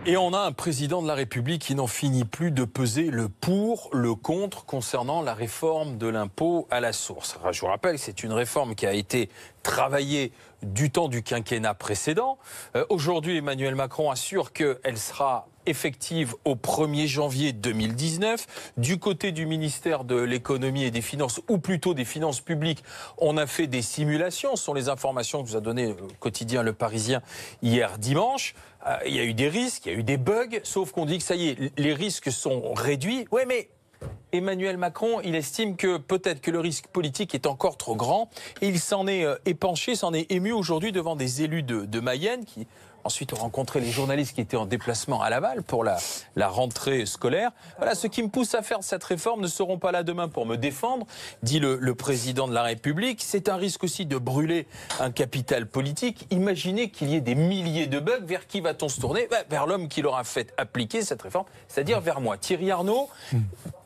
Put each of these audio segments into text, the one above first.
Et on a un président de la République qui n'en finit plus de peser le pour, le contre concernant la réforme de l'impôt à la source. Alors, je vous rappelle que c'est une réforme qui a été travaillée du temps du quinquennat précédent. Aujourd'hui, Emmanuel Macron assure qu'elle sera effective au 1er janvier 2019. Du côté du ministère de l'économie et des finances, ou plutôt des finances publiques, on a fait des simulations. Ce sont les informations que vous a donné le quotidien Le Parisien hier dimanche. Il y a eu des risques, il y a eu des bugs, sauf qu'on dit que ça y est, les risques sont réduits. Ouais, mais Emmanuel Macron, il estime que peut-être que le risque politique est encore trop grand. Et il s'en est épanché, s'en est ému aujourd'hui devant des élus de Mayenne qui ensuite ont rencontré les journalistes qui étaient en déplacement à Laval pour la rentrée scolaire. Voilà, ceux qui me poussent à faire cette réforme ne seront pas là demain pour me défendre, dit le président de la République. C'est un risque aussi de brûler un capital politique. Imaginez qu'il y ait des milliers de bugs. Vers qui va-t-on se tourner ? Vers l'homme qui l'aura fait appliquer cette réforme, c'est-à-dire vers moi. Thierry Arnaud,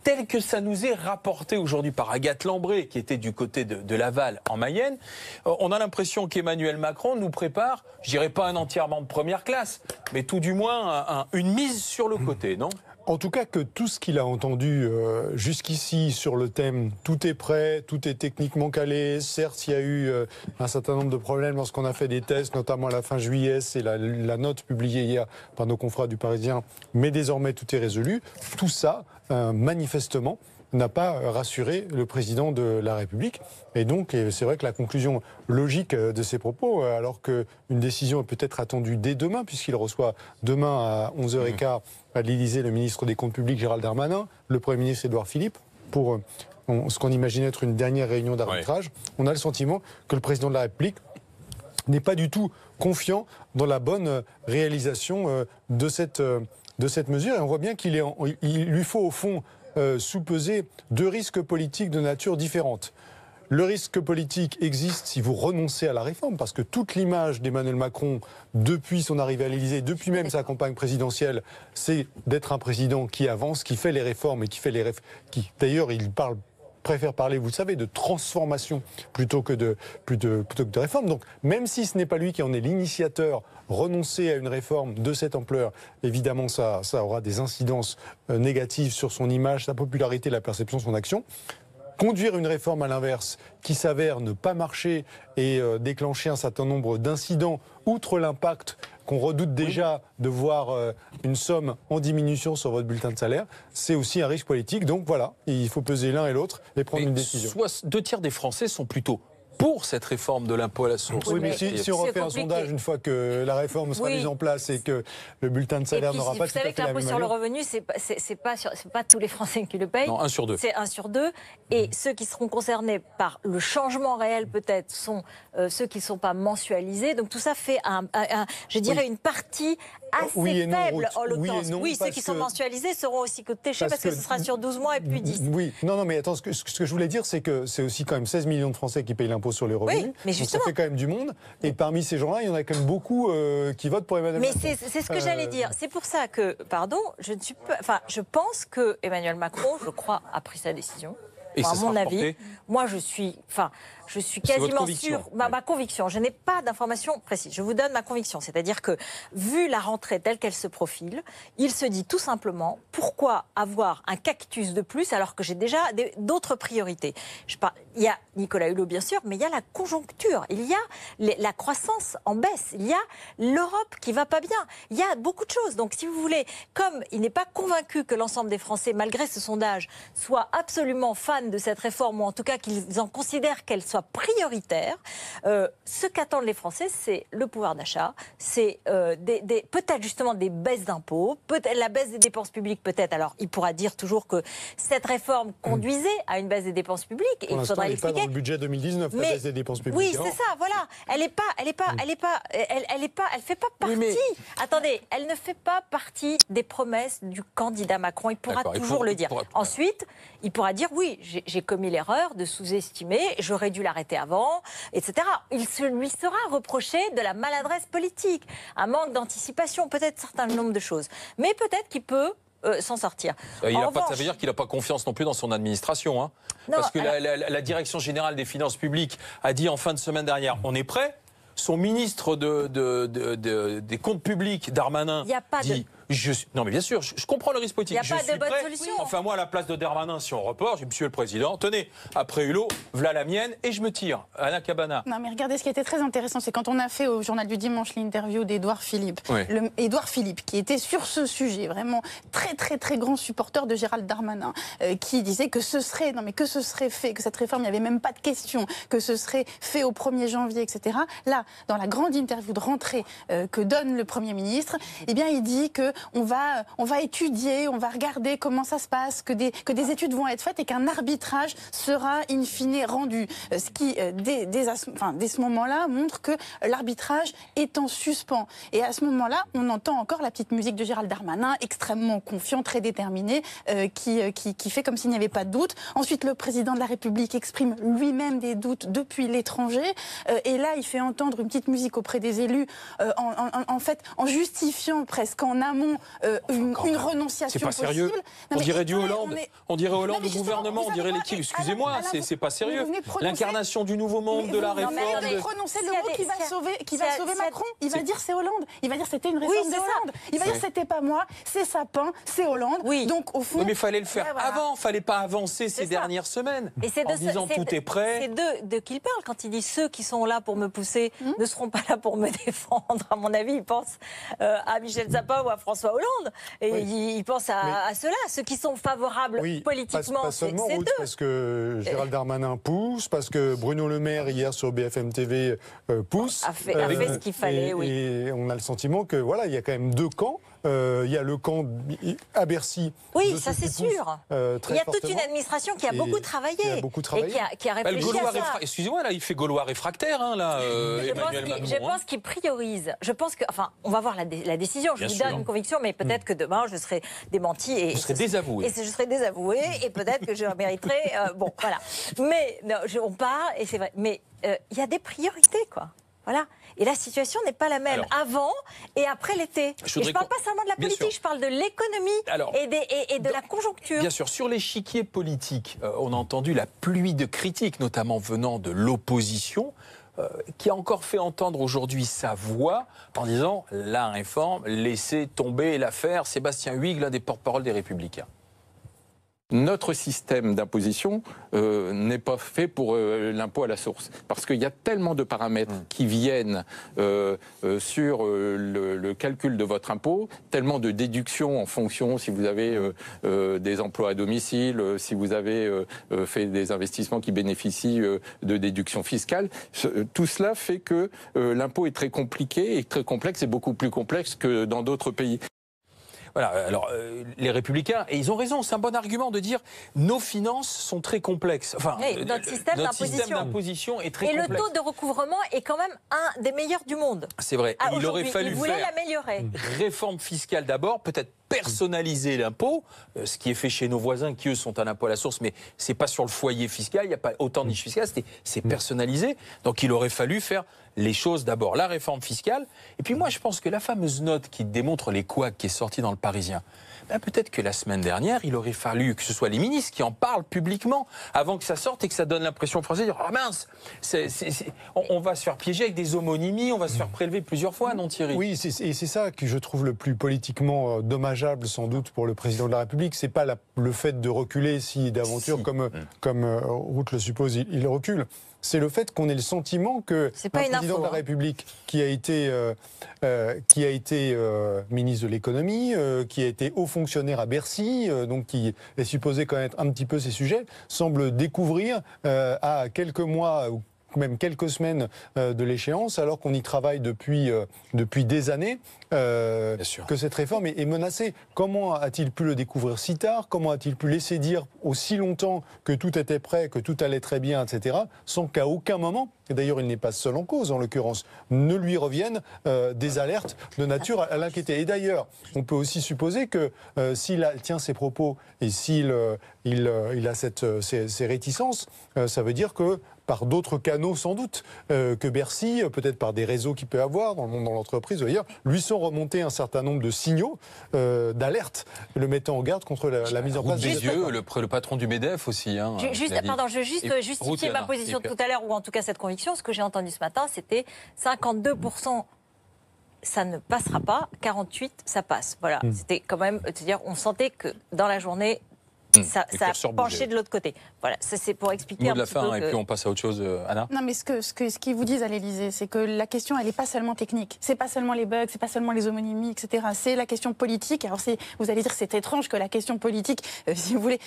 tel que ça nous est rapporté aujourd'hui par Agathe Lambré, qui était du côté de Laval en Mayenne, on a l'impression qu'Emmanuel Macron nous prépare, je dirais pas un enterrement de première classe, mais tout du moins une mise sur le côté, non ? En tout cas, que tout ce qu'il a entendu jusqu'ici sur le thème « tout est prêt, tout est techniquement calé », certes, il y a eu un certain nombre de problèmes lorsqu'on a fait des tests, notamment à la fin juillet, c'est la note publiée hier par nos confrères du Parisien, mais désormais tout est résolu. Tout ça, manifestement, n'a pas rassuré le président de la République. Et donc, c'est vrai que la conclusion logique de ces propos, alors qu'une décision est peut-être attendue dès demain, puisqu'il reçoit demain à 11h15 à l'Élysée le ministre des Comptes publics Gérald Darmanin, le Premier ministre Édouard Philippe, pour ce qu'on imagine être une dernière réunion d'arbitrage, on a le sentiment que le président de la République n'est pas du tout confiant dans la bonne réalisation de cette mesure. Et on voit bien qu'il lui faut au fond sous-peser deux risques politiques de nature différente. Le risque politique existe si vous renoncez à la réforme, parce que toute l'image d'Emmanuel Macron, depuis son arrivée à l'Élysée, depuis même sa campagne présidentielle, c'est d'être un président qui avance, qui fait les réformes et qui d'ailleurs, préfère parler, vous le savez, de transformation plutôt que de réforme. Donc, même si ce n'est pas lui qui en est l'initiateur, renoncer à une réforme de cette ampleur, évidemment, ça aura des incidences négatives sur son image, sa popularité, la perception de son action. Conduire une réforme à l'inverse qui s'avère ne pas marcher et déclencher un certain nombre d'incidents, outre l'impact qu'on redoute déjà de voir une somme en diminution sur votre bulletin de salaire, c'est aussi un risque politique. Donc voilà, il faut peser l'un et l'autre et prendre une décision. Soit 2/3 des Français sont plutôt pour cette réforme de l'impôt à la source. Oui, mais si on refait un sondage une fois que la réforme sera mise en place et que le bulletin de salaire n'aura pas tout à fait la même allure. Vous savez que l'impôt sur le revenu, c'est pas tous les Français qui le payent. Non, 1 sur 2. C'est 1 sur 2. Et ceux qui seront concernés par le changement réel, peut-être, sont ceux qui ne sont pas mensualisés. Donc tout ça fait, je dirais, une partie assez faible en l'occurrence. Oui, ceux qui sont mensualisés seront aussi touchés parce que ce sera sur 12 mois et plus 10. Oui, non, mais attends, ce que je voulais dire, c'est que c'est aussi quand même 16 millions de Français qui payent l'impôt sur les revenus. Oui, mais justement. Donc ça fait quand même du monde. Et parmi ces gens-là, il y en a quand même beaucoup qui votent pour Emmanuel Macron. Mais c'est ce que j'allais dire. C'est pour ça que, je pense que Emmanuel Macron, je crois, a pris sa décision. Et à mon avis, moi je suis quasiment sûre, ma conviction, je n'ai pas d'informations précises, je vous donne ma conviction, c'est-à-dire que vu la rentrée telle qu'elle se profile, il se dit tout simplement, pourquoi avoir un cactus de plus alors que j'ai déjà d'autres priorités. Il y a Nicolas Hulot bien sûr, mais il y a la conjoncture, il y a la croissance en baisse, il y a l'Europe qui va pas bien, il y a beaucoup de choses. Donc si vous voulez, comme il n'est pas convaincu que l'ensemble des Français, malgré ce sondage, soient absolument fans de cette réforme, ou en tout cas qu'ils en considèrent qu'elle soit prioritaire, ce qu'attendent les Français, c'est le pouvoir d'achat, c'est peut-être justement des baisses d'impôts, peut-être la baisse des dépenses publiques, peut-être. Alors, il pourra dire toujours que cette réforme conduisait à une baisse des dépenses publiques, et il faudra l'expliquer. Elle n'est pas dans le budget 2019, la baisse des dépenses publiques. Oui, c'est ça, voilà. Elle fait pas partie. Oui, attendez, elle ne fait pas partie des promesses du candidat Macron. Il pourra toujours le dire. Ensuite, il pourra dire oui, j'ai commis l'erreur de sous-estimer, j'aurais dû l'arrêter avant, etc. Il lui sera reproché de la maladresse politique, un manque d'anticipation, peut-être un certain nombre de choses. Mais peut-être qu'il peut s'en sortir. Ça veut dire qu'il n'a pas confiance non plus dans son administration. Hein, non, parce que la Direction générale des finances publiques a dit en fin de semaine dernière, on est prêt. Son ministre des comptes publics, Darmanin, dit Non mais bien sûr, je comprends le risque politique. Il n'y a pas de bonne solution. Enfin moi, à la place de Darmanin, si on reporte, je dis Monsieur le Président, tenez, après Hulot, voilà la mienne et je me tire. Anna Cabana. Non mais regardez, ce qui était très intéressant, c'est quand on a fait au Journal du Dimanche l'interview d'Édouard Philippe. Oui. Édouard Philippe, qui était sur ce sujet, vraiment très très très grand supporter de Gérald Darmanin, qui disait que ce serait fait, que cette réforme, il n'y avait même pas de question, que ce serait fait au 1er janvier, etc. Là, dans la grande interview de rentrée que donne le Premier ministre, eh bien, il dit qu'on va étudier, on va regarder comment ça se passe, que des études vont être faites et qu'un arbitrage sera in fine rendu. Ce qui, dès ce moment-là, montre que l'arbitrage est en suspens. Et à ce moment-là, on entend encore la petite musique de Gérald Darmanin, extrêmement confiant, très déterminé, qui fait comme s'il n'y avait pas de doute. Ensuite, le président de la République exprime lui-même des doutes depuis l'étranger. Et là, il fait entendre une petite musique auprès des élus, en fait, en justifiant presque en amont une renonciation c'est pas possible. sérieux. Non, on dirait du écoutez, Hollande. On dirait Hollande mais au justement, gouvernement, vous on dirait savez l'équipe. quoi, Excusez-moi, c'est pas sérieux. L'incarnation du nouveau monde, de la réforme. Vous allez prononcer le mot qui va sauver Macron. Il va dire c'est Hollande. Il va dire c'était une réforme de Hollande. Il va dire c'était pas moi, c'est Sapin, c'est Hollande. Oui. Donc au fond. Oui, mais il fallait le faire voilà. avant. Il fallait pas avancer ces dernières semaines. Et c'est en disant tout est prêt. C'est de qui il parle quand il dit ceux qui sont là pour me pousser ne seront pas là pour me défendre. À mon avis, il pense à Michel Sapin ou à François Hollande. Et il pense à ceux-là, ceux qui sont favorables politiquement. Pas seulement, c'est Ruth, eux. parce que Gérald Darmanin pousse, parce que Bruno Le Maire, hier sur BFM TV, pousse. A fait ce qu'il fallait, oui. Et on a le sentiment que voilà, il y a quand même deux camps. Il y a le camp à Bercy. Oui, ça c'est sûr. Il y a toute une administration qui a beaucoup travaillé. Et qui a réfléchi à ça. Excusez-moi, là, il fait Gaulois réfractaire, hein, là, Emmanuel Macron. Je pense qu'il priorise. Je pense que, enfin, on va voir la décision. Je vous donne une conviction, mais peut-être que demain, je serai démentie. Vous serez désavoué. Et je serai désavouée, et peut-être que je mériterai. Bon, voilà. Mais non, on part, et c'est vrai. Mais il y a des priorités, quoi. Voilà. Et la situation n'est pas la même avant et après l'été. Je ne parle pas seulement de la politique, je parle de l'économie et de la conjoncture. Bien sûr, sur l'échiquier politique, on a entendu la pluie de critiques, notamment venant de l'opposition, qui a encore fait entendre aujourd'hui sa voix en disant la réforme, laissez tomber l'affaire. Sébastien Huyghe, l'un des porte-parole des Républicains. Notre système d'imposition n'est pas fait pour l'impôt à la source. Parce qu'il y a tellement de paramètres qui viennent sur le calcul de votre impôt, tellement de déductions en fonction si vous avez des emplois à domicile, si vous avez fait des investissements qui bénéficient de déductions fiscales. Tout cela fait que l'impôt est très compliqué et très complexe et beaucoup plus complexe que dans d'autres pays. Voilà, alors les Républicains, et ils ont raison, c'est un bon argument de dire nos finances sont très complexes. Enfin, notre système d'imposition est très complexe. Et le taux de recouvrement est quand même un des meilleurs du monde. C'est vrai. Et il aurait fallu faire l'améliorer. Réforme fiscale d'abord, peut-être personnaliser l'impôt, ce qui est fait chez nos voisins qui, eux, sont à l'impôt à la source, mais c'est pas sur le foyer fiscal, il n'y a pas autant de niches fiscales, c'est personnalisé. Donc il aurait fallu faire les choses d'abord, la réforme fiscale. Et puis moi, je pense que la fameuse note qui démontre les couacs qui est sortie dans le Parisien, ben peut-être que la semaine dernière, il aurait fallu que ce soit les ministres qui en parlent publiquement avant que ça sorte et que ça donne l'impression aux Français de dire « Ah mince, on va se faire piéger avec des homonymies, on va se faire prélever plusieurs fois, non Thierry ?» Oui, et c'est ça que je trouve le plus politiquement dommageable sans doute pour le président de la République. C'est pas le fait de reculer si d'aventure, comme Ruth le suppose, il recule. C'est le fait qu'on ait le sentiment que un président de la République qui a été ministre de l'économie, qui a été haut fonctionnaire à Bercy, donc qui est supposé connaître un petit peu ces sujets, semble découvrir à quelques mois ou même quelques semaines de l'échéance, alors qu'on y travaille depuis des années, que cette réforme est menacée. Comment a-t-il pu le découvrir si tard? Comment a-t-il pu laisser dire aussi longtemps que tout était prêt, que tout allait très bien, etc., sans qu'à aucun moment, et d'ailleurs il n'est pas seul en cause en l'occurrence, ne lui reviennent des alertes de nature à l'inquiéter. Et d'ailleurs, on peut aussi supposer que s'il tient ses propos et s'il a ces réticences, ça veut dire que par d'autres canaux sans doute que Bercy, peut-être par des réseaux qu'il peut avoir dans le monde, dans l'entreprise d'ailleurs, lui sont remontés un certain nombre de signaux d'alerte, le mettant en garde contre la mise en place des yeux, le patron du MEDEF aussi. Hein, je veux juste justifier ma position de tout à l'heure, ou en tout cas cette conviction. Ce que j'ai entendu ce matin, c'était 52% ça ne passera pas. 48, ça passe. Voilà, c'était quand même, c'est-à-dire, on sentait que dans la journée, ça a penché de l'autre côté. Voilà, ça c'est pour expliquer un petit peu. Mot de la fin, et puis on passe à autre chose, Anna. Non, mais ce qu'ils vous disent à l'Élysée, c'est que la question, elle n'est pas seulement technique. C'est pas seulement les bugs, c'est pas seulement les homonymies, etc. C'est la question politique. Alors vous allez dire, c'est étrange que la question politique, si vous voulez,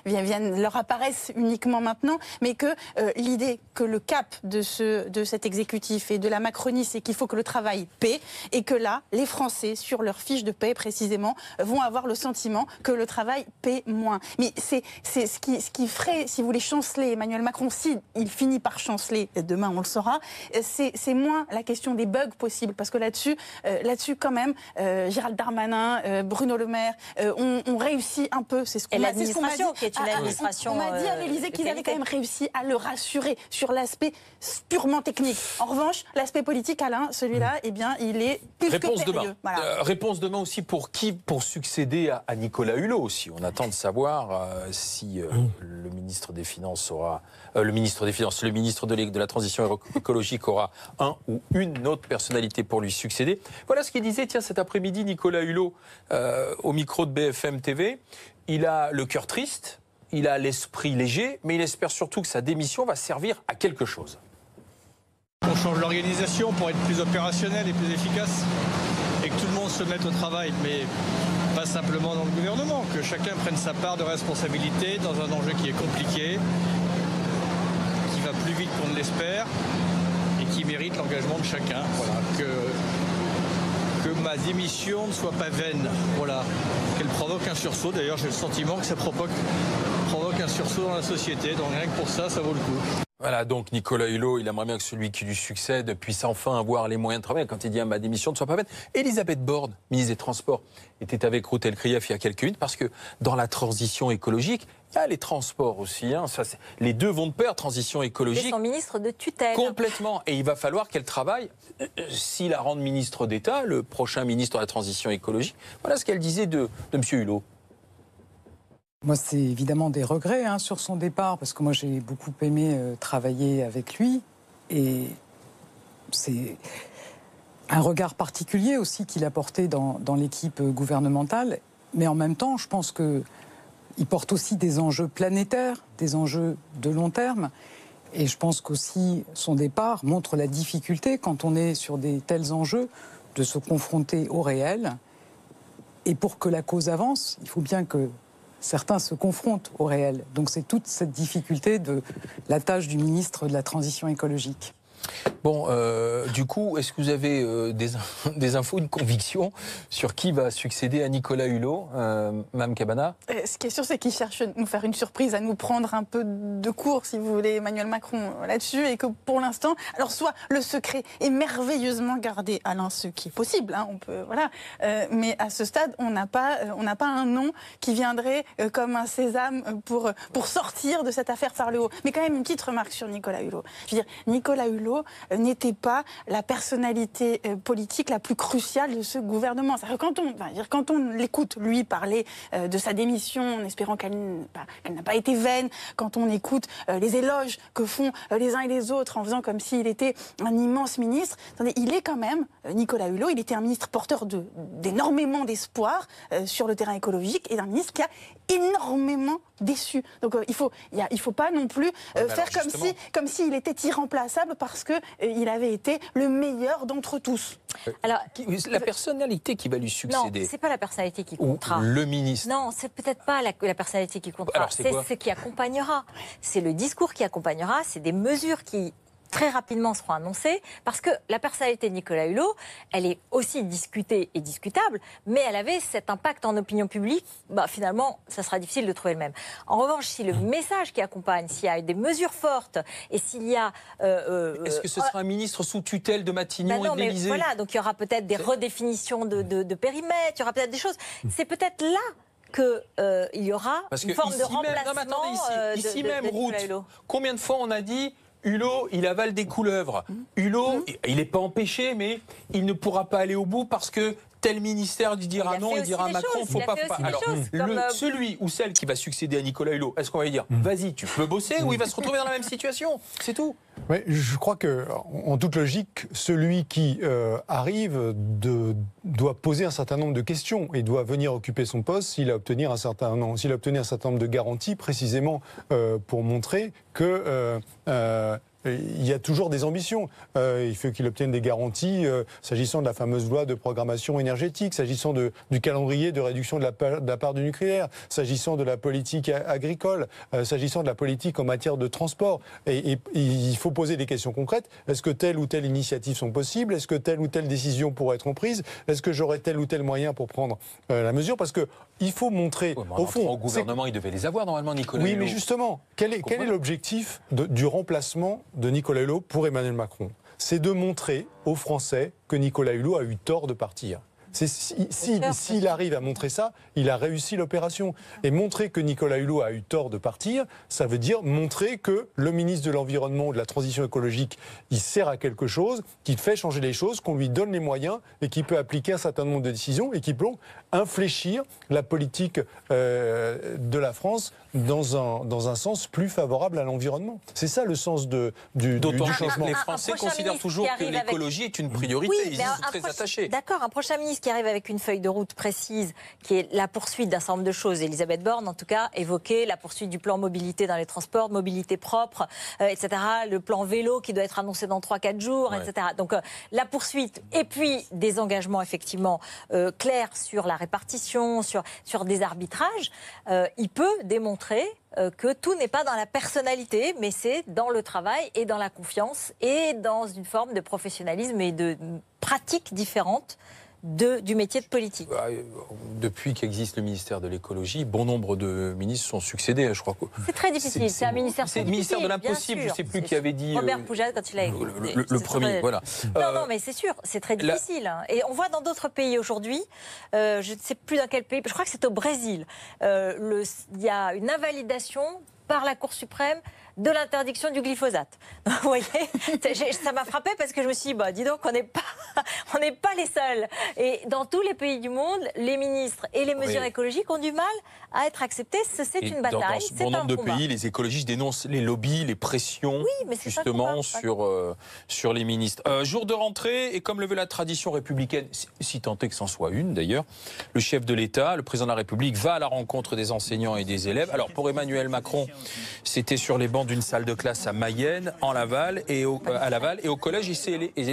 leur apparaisse uniquement maintenant, mais que l'idée que le cap de cet exécutif et de la Macronie, c'est qu'il faut que le travail paie, et que là, les Français, sur leur fiche de paie précisément, vont avoir le sentiment que le travail paie moins. Mais c'est ce qui ferait, si vous voulez, chanceler Emmanuel Macron, si il finit par chanceler, demain on le saura, c'est moins la question des bugs possibles, parce que là-dessus quand même, Gérald Darmanin, Bruno Le Maire ont réussi un peu, c'est ce qu'on m'a dit. L'administration qui est une administration. On m'a dit à l'Élysée qu'ils avaient quand même réussi à le rassurer sur l'aspect purement technique. En revanche, l'aspect politique, Alain, celui-là, eh bien, il est plus que périlleux. Voilà. Réponse demain aussi pour qui, pour succéder à Nicolas Hulot aussi. On attend de savoir si le ministre des Finances aura, le ministre de la Transition écologique aura un ou une autre personnalité pour lui succéder. Voilà ce qu'il disait, tiens, cet après-midi, Nicolas Hulot, au micro de BFM TV. Il a le cœur triste, il a l'esprit léger, mais il espère surtout que sa démission va servir à quelque chose. On change l'organisation pour être plus opérationnel et plus efficace, et que tout le monde se mette au travail, mais pas simplement dans le gouvernement, que chacun prenne sa part de responsabilité dans un enjeu qui est compliqué, qui va plus vite qu'on ne l'espère, et qui mérite l'engagement de chacun. Voilà, que ma démission ne soit pas vaine, voilà, qu'elle provoque un sursaut. D'ailleurs, j'ai le sentiment que ça provoque un sursaut dans la société, donc rien que pour ça, ça vaut le coup. Voilà, donc Nicolas Hulot, il aimerait bien que celui qui lui succède puisse enfin avoir les moyens de travailler. Quand il dit à ma démission ne soit pas vaine. Elisabeth Borne, ministre des Transports, était avec Ruth El-Krief il y a quelques minutes, parce que dans la transition écologique, il y a les transports aussi. Hein. Ça, les deux vont de pair, transition écologique. C'est son ministre de tutelle. Complètement. Et il va falloir qu'elle travaille, s'il la rend ministre d'État, le prochain ministre de la transition écologique. Voilà ce qu'elle disait de M. Hulot. Moi, c'est évidemment des regrets sur son départ, parce que moi, j'ai beaucoup aimé travailler avec lui. Et c'est un regard particulier aussi qu'il a porté dans l'équipe gouvernementale. Mais en même temps, je pense qu'il porte aussi des enjeux planétaires, des enjeux de long terme. Et je pense qu'aussi, son départ montre la difficulté, quand on est sur des tels enjeux, de se confronter au réel. Et pour que la cause avance, il faut bien que certains se confrontent au réel. Donc c'est toute cette difficulté de la tâche du ministre de la Transition écologique. Bon, du coup, est-ce que vous avez des infos, une conviction sur qui va succéder à Nicolas Hulot, Mme Cabana? Ce qui est sûr, c'est qu'il cherche à nous faire une surprise, à nous prendre un peu de court, si vous voulez, Emmanuel Macron là-dessus, et que pour l'instant, alors soit le secret est merveilleusement gardé, Alain, ce qui est possible, on peut, voilà, mais à ce stade, on n'a pas un nom qui viendrait comme un sésame pour sortir de cette affaire par le haut. Mais quand même, une petite remarque sur Nicolas Hulot. Je veux dire, Nicolas Hulot n'était pas la personnalité politique la plus cruciale de ce gouvernement. Quand on l'écoute, lui, parler de sa démission en espérant qu'elle n'a pas été vaine, quand on écoute les éloges que font les uns et les autres en faisant comme s'il était un immense ministre, attendez, il est quand même, Nicolas Hulot, il était un ministre porteur d'énormément d'espoir sur le terrain écologique, et un ministre qui a énormément déçu. Donc il faut pas non plus faire comme s'il était irremplaçable parce qu'il avait été le meilleur d'entre tous. Alors, la personnalité qui va lui succéder. Non, c'est pas la personnalité qui comptera. Ou le ministre. Non, c'est peut-être pas la personnalité qui comptera. C'est ce qui accompagnera. C'est le discours qui accompagnera. C'est des mesures qui très rapidement seront annoncées, parce que la personnalité de Nicolas Hulot, elle est aussi discutée et discutable, mais elle avait cet impact en opinion publique, finalement, ça sera difficile de trouver le même. En revanche, si le message qui accompagne, s'il y a des mesures fortes, et s'il y a... Est-ce que ce sera un ministre sous tutelle de Matignon et de l'Élysée ? Voilà, donc il y aura peut-être des redéfinitions de périmètre, il y aura peut-être des choses. C'est peut-être là qu'il y aura une forme de remplacement ici même, Ruth, combien de fois on a dit Hulot, il avale des couleuvres. Hulot, il n'est pas empêché, mais il ne pourra pas aller au bout parce que tel ministère dira non, il dira Macron, faut pas. Alors, celui ou celle qui va succéder à Nicolas Hulot, est-ce qu'on va lui dire vas-y, tu peux bosser, ou il va se retrouver dans la même situation? C'est tout. Ouais, je crois que, en toute logique, celui qui arrive doit poser un certain nombre de questions et doit venir occuper son poste s'il a obtenu un certain nombre de garanties, précisément pour montrer que il y a toujours des ambitions. Il faut qu'il obtienne des garanties s'agissant de la fameuse loi de programmation énergétique, s'agissant du calendrier de réduction de la part du nucléaire, s'agissant de la politique agricole, s'agissant de la politique en matière de transport. Et il faut poser des questions concrètes. Est-ce que telle ou telle initiative sont possibles? Est-ce que telle ou telle décision pourrait être prise? Est-ce que j'aurai tel ou tel moyen pour prendre la mesure? Parce que il faut montrer, au fond... Au gouvernement, il devait les avoir, normalement, Nicolas Hulot. Oui, mais justement, quel est l'objectif du remplacement de Nicolas Hulot pour Emmanuel Macron? C'est de montrer aux Français que Nicolas Hulot a eu tort de partir. S'il arrive à montrer ça, il a réussi l'opération. Et montrer que Nicolas Hulot a eu tort de partir, ça veut dire montrer que le ministre de l'Environnement ou de la Transition écologique, il sert à quelque chose, qu'il fait changer les choses, qu'on lui donne les moyens et qu'il peut appliquer un certain nombre de décisions et qu'il peut infléchir la politique de la France dans un sens plus favorable à l'environnement. C'est ça le sens du changement. Les Français considèrent toujours que l'écologie est une priorité. Ils y sont très attachés. D'accord, un prochain ministre qui arrive avec une feuille de route précise, qui est la poursuite d'un certain nombre de choses. Elisabeth Borne, en tout cas, évoquait la poursuite du plan mobilité dans les transports, mobilité propre, etc. Le plan vélo qui doit être annoncé dans 3-4 jours, etc. Donc la poursuite et puis des engagements effectivement clairs sur la répartition, sur des arbitrages. Il peut démontrer que tout n'est pas dans la personnalité, mais c'est dans le travail et dans la confiance et dans une forme de professionnalisme et de pratiques différentes du métier de politique. Depuis qu'existe le ministère de l'écologie, bon nombre de ministres sont succédés, je crois. C'est très difficile, c'est un ministère c'est le ministère de l'impossible, je ne sais plus qui avait dit... Robert Poujade, quand il a le premier, voilà. Non, mais c'est sûr, c'est très difficile. Et on voit dans d'autres pays aujourd'hui, je ne sais plus dans quel pays, je crois que c'est au Brésil, il y a une invalidation par la Cour suprême de l'interdiction du glyphosate. Vous voyez, ça m'a frappé parce que je me suis dit, dis donc, on n'est pas les seuls. Et dans tous les pays du monde, les ministres et les mesures écologiques ont du mal à être acceptées. C'est une bataille, c'est un combat. Dans bon nombre de pays, les écologistes dénoncent les lobbies, les pressions, justement, sur les ministres. Jour de rentrée, et comme le veut la tradition républicaine, si tant est que c'en soit une d'ailleurs, le chef de l'État, le président de la République, va à la rencontre des enseignants et des élèves. Alors pour Emmanuel Macron, c'était sur les bancs d'une salle de classe à Mayenne, à Laval, et au collège, il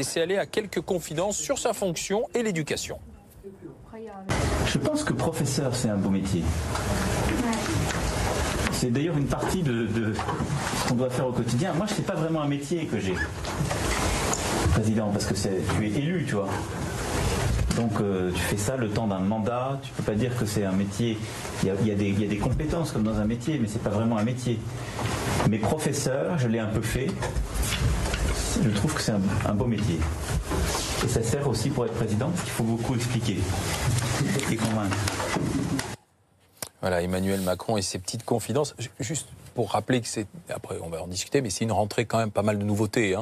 s'est allé à quelques confidences sur sa fonction et l'éducation. Je pense que professeur, c'est un beau métier. C'est d'ailleurs une partie de ce qu'on doit faire au quotidien. Moi, ce n'est pas vraiment un métier que j'ai, président, parce que tu es élu, tu vois. Donc tu fais ça le temps d'un mandat, tu ne peux pas dire que c'est un métier. Il y a des compétences comme dans un métier, mais ce n'est pas vraiment un métier. Mais professeur, je l'ai un peu fait. Je trouve que c'est un beau métier. Et ça sert aussi pour être président, parce qu'il faut beaucoup expliquer et convaincre. Voilà, Emmanuel Macron et ses petites confidences. Juste pour rappeler que après on va en discuter, mais c'est une rentrée quand même pas mal de nouveautés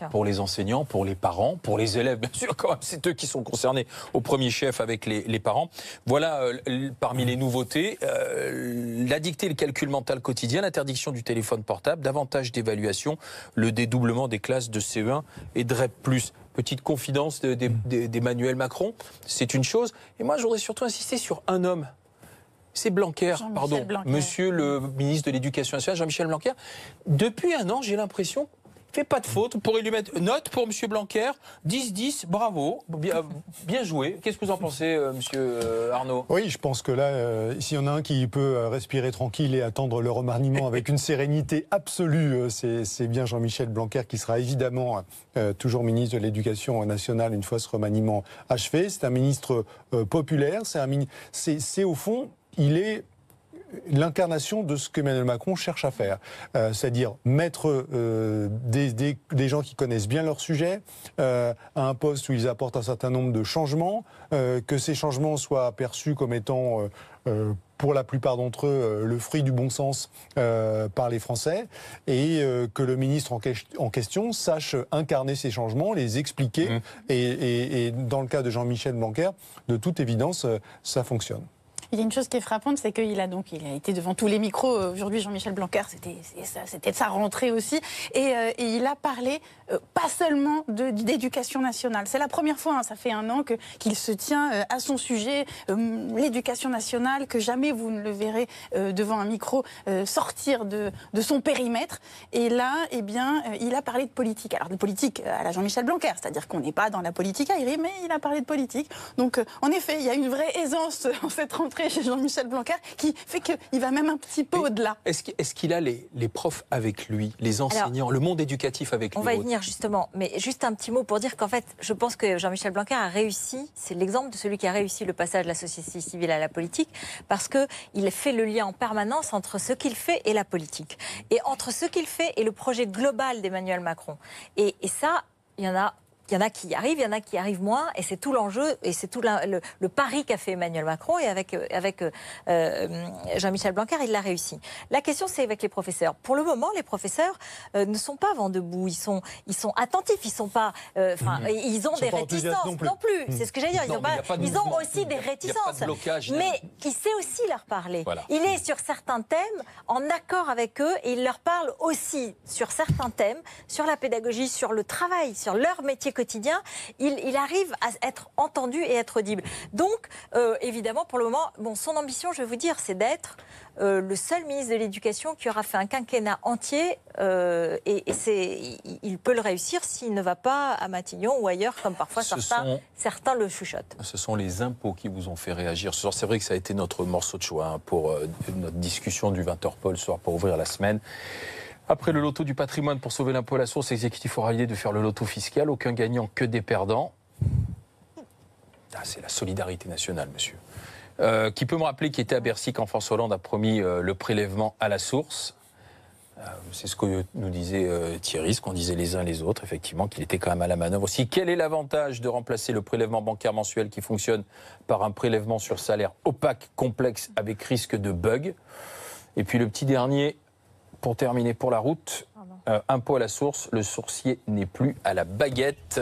pour les enseignants, pour les parents, pour les élèves, bien sûr, quand même, c'est eux qui sont concernés au premier chef avec les parents. Voilà, parmi les nouveautés, la dictée, le calcul mental quotidien, l'interdiction du téléphone portable, davantage d'évaluation, le dédoublement des classes de CE1 et de REP+. Petite confidence d'Emmanuel Macron, c'est une chose. Et moi, je voudrais surtout insister sur un homme. C'est Blanquer, monsieur le ministre de l'Éducation nationale, Jean-Michel Blanquer. Depuis un an, j'ai l'impression qu'il ne fait pas de faute. On pourrait lui mettre note pour monsieur Blanquer, 10-10, bravo, bien joué. Qu'est-ce que vous en pensez, monsieur Arnaud? Oui, je pense que là, s'il y en a un qui peut respirer tranquille et attendre le remaniement avec une sérénité absolue, c'est bien Jean-Michel Blanquer qui sera évidemment toujours ministre de l'Éducation nationale une fois ce remaniement achevé. C'est un ministre populaire, c'est au fond... Il est l'incarnation de ce qu'Emmanuel Macron cherche à faire. C'est-à-dire mettre des gens qui connaissent bien leur sujet à un poste où ils apportent un certain nombre de changements, que ces changements soient perçus comme étant pour la plupart d'entre eux, le fruit du bon sens par les Français, et que le ministre en question sache incarner ces changements, les expliquer, et dans le cas de Jean-Michel Blanquer, de toute évidence, ça fonctionne. Il y a une chose qui est frappante, c'est qu'il a été devant tous les micros aujourd'hui, Jean-Michel Blanquer, c'était de sa rentrée aussi, et il a parlé pas seulement d'éducation nationale. C'est la première fois, hein, ça fait un an qu'il se tient à son sujet, l'éducation nationale, que jamais vous ne le verrez devant un micro sortir de son périmètre. Et là, eh bien, il a parlé de politique. Alors de politique à la Jean-Michel Blanquer, c'est-à-dire qu'on n'est pas dans la politique aérienne, mais il a parlé de politique. Donc en effet, il y a une vraie aisance en cette rentrée chez Jean-Michel Blanquer qui fait qu'il va même un petit peu au-delà. Est-ce qu'il a les profs avec lui, les enseignants, le monde éducatif avec lui? On va y venir justement, mais juste un petit mot pour dire qu'en fait, je pense que Jean-Michel Blanquer a réussi, c'est l'exemple de celui qui a réussi le passage de la société civile à la politique, parce qu'il fait le lien en permanence entre ce qu'il fait et la politique, et entre ce qu'il fait et le projet global d'Emmanuel Macron. Et ça, il y en a qui y arrivent, il y en a qui y arrivent moins, et c'est tout l'enjeu, et c'est tout le pari qu'a fait Emmanuel Macron, et avec Jean-Michel Blanquer, il l'a réussi. La question, c'est avec les professeurs. Pour le moment, les professeurs ne sont pas vent debout, ils sont attentifs, ils sont pas, ils ont des réticences non plus. C'est ce que j'allais dire. Ils ont aussi des réticences, mais il sait aussi leur parler. Voilà. Il est sur certains thèmes en accord avec eux, et il leur parle aussi sur certains thèmes, sur la pédagogie, sur le travail, sur leur métier quotidien, il arrive à être entendu et être audible. Donc, évidemment, pour le moment, son ambition, je vais vous dire, c'est d'être le seul ministre de l'Éducation qui aura fait un quinquennat entier, et il peut le réussir s'il ne va pas à Matignon ou ailleurs, comme parfois certains le chuchotent. Ce sont les impôts qui vous ont fait réagir ce soir. C'est vrai que ça a été notre morceau de choix pour notre discussion du 20h Paul ce soir pour ouvrir la semaine. Après le loto du patrimoine pour sauver l'impôt à la source, l'exécutif aura l'idée de faire le loto fiscal. Aucun gagnant, que des perdants. C'est la solidarité nationale, monsieur. Qui peut me rappeler qu'il était à Bercy quand François Hollande a promis le prélèvement à la source. C'est ce que nous disait Thierry, ce qu'on disait les uns les autres, effectivement, qu'il était quand même à la manœuvre aussi. Quel est l'avantage de remplacer le prélèvement bancaire mensuel qui fonctionne par un prélèvement sur salaire opaque, complexe, avec risque de bug? Et puis le petit dernier... Pour terminer pour la route, impôt à la source, le sourcier n'est plus à la baguette.